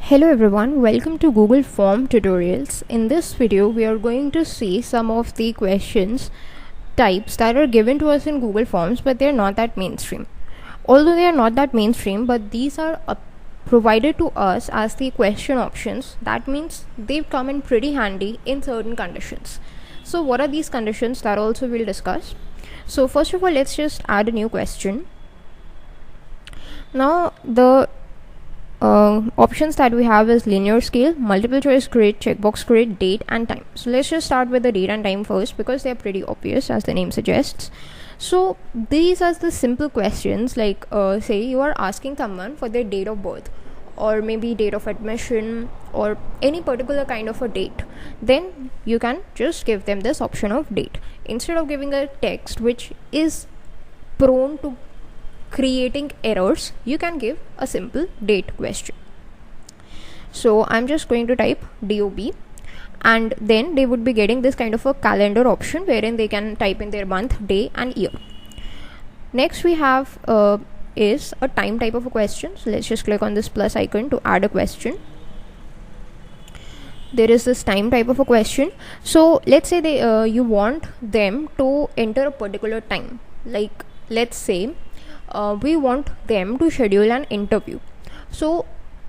Hello everyone, welcome to Google Form Tutorials. In this video, we are going to see some of the questions types that are given to us in Google Forms, but they're not that mainstream. Although they are not that mainstream, but these are provided to us as the question options. That means they come in pretty handy in certain conditions. So what are these conditions? That also we'll discuss. So first of all, let's just add a new question. Now the options that we have is linear scale, multiple choice grid, checkbox grid, date and time. So let's just start with the date and time first because they are pretty obvious as the name suggests. So these are the simple questions like say you are asking someone for their date of birth or maybe date of admission or any particular kind of a date. Then you can just give them this option of date instead of giving a text which is prone to creating errors. You can give a simple date question. So I'm just going to type DOB and then they would be getting this kind of a calendar option wherein they can type in their month, day and year. Next we have is a time type of a question. So let's just click on this plus icon to add a question. There is this time type of a question. So let's say you want them to enter a particular time. Like let's say we want them to schedule an interview. So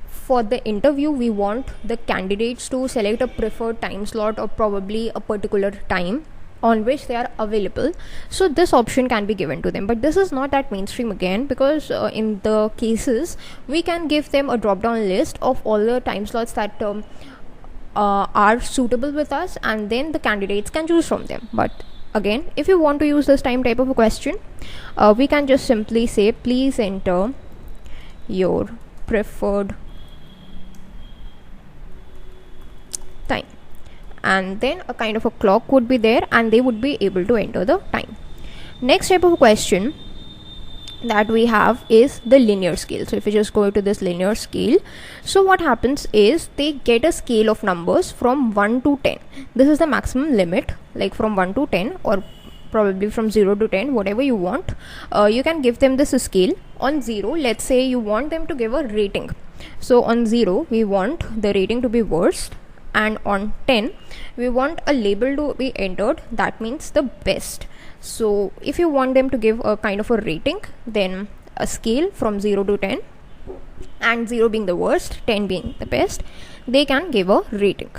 for the interview we want the candidates to select a preferred time slot or probably a particular time on which they are available. So this option can be given to them, but this is not that mainstream again because in the cases we can give them a drop down list of all the time slots that are suitable with us, and then the candidates can choose from them. But again, if you want to use this time type of a question, we can just simply say please enter your preferred time, and then a kind of a clock would be there and they would be able to enter the time. Next type of question that we have is the linear scale. So if you just go to this linear scale, so what happens is they get a scale of numbers from 1 to 10. This is the maximum limit, like from 1 to 10 or probably from 0 to 10, whatever you want. You can give them this scale. On 0, let's say you want them to give a rating. So on 0 we want the rating to be worst, and on 10 we want a label to be entered, that means the best. So if you want them to give a kind of a rating, then a scale from 0 to 10, and 0 being the worst, 10 being the best, they can give a rating.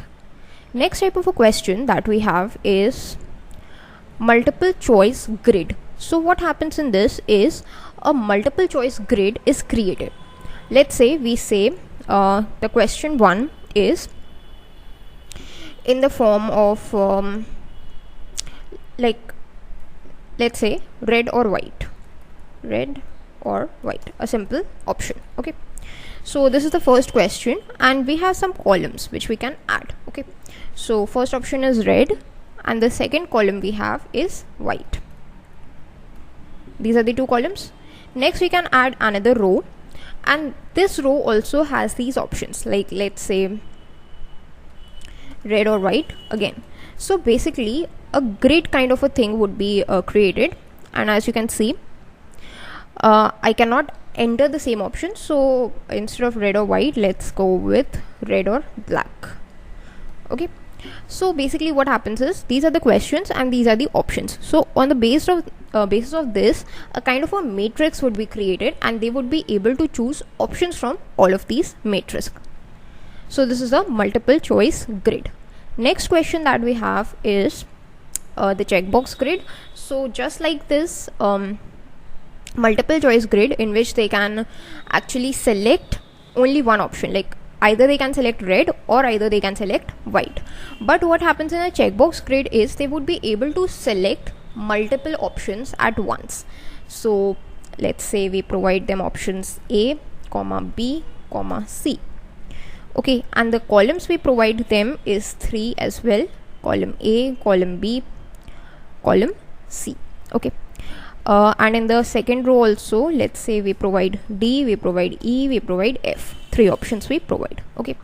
Next type of a question that we have is multiple choice grid. So what happens in this is a multiple choice grid is created. Let's say we say the question 1 is in the form of like let's say red or white, a simple option. Okay, so this is the first question and we have some columns which we can add. Okay, so first option is red and the second column we have is white. These are the two columns. Next we can add another row, and this row also has these options, like let's say red or white again. So basically a grid kind of a thing would be created, and as you can see I cannot enter the same option, so instead of red or white, let's go with red or black. Okay, so basically what happens is these are the questions and these are the options. So on the basis of this, a kind of a matrix would be created and they would be able to choose options from all of these matrices. So this is a multiple choice grid. Next question that we have is the checkbox grid. So just like this multiple choice grid in which they can actually select only one option, like either they can select red or either they can select white. But what happens in a checkbox grid is they would be able to select multiple options at once. So let's say we provide them options A, B, C. Okay, and the columns we provide them is 3 as well, column A, column B, column C. Okay, and in the second row also, let's say we provide D, we provide E, we provide F. 3 options we provide. Okay,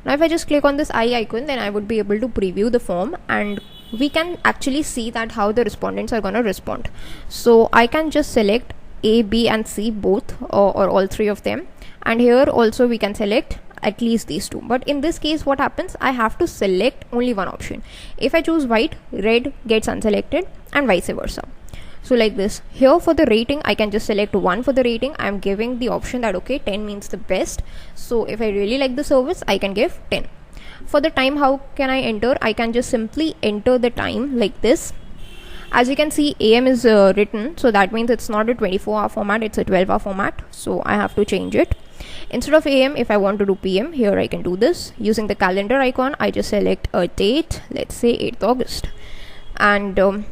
now if I just click on this eye icon, then I would be able to preview the form and we can actually see that how the respondents are going to respond. So I can just select A, B and C both or all 3 of them, and here also we can select at least these two. But in this case, what happens, I have to select only one option. If I choose white, red gets unselected, and vice versa. So like this. Here for the rating, I can just select 1 for the rating. I'm giving the option that okay, 10 means the best. So if I really like the service, I can give 10. For the time, how can I enter? I can just simply enter the time like this. As you can see, AM is written, so that means it's not a 24-hour format, it's a 12-hour format. So I have to change it. Instead of AM, if I want to do PM, here I can do this. Using the calendar icon, I just select a date, let's say 8th August. And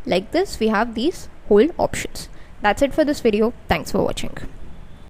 like this, we have these whole options. That's it for this video. Thanks for watching.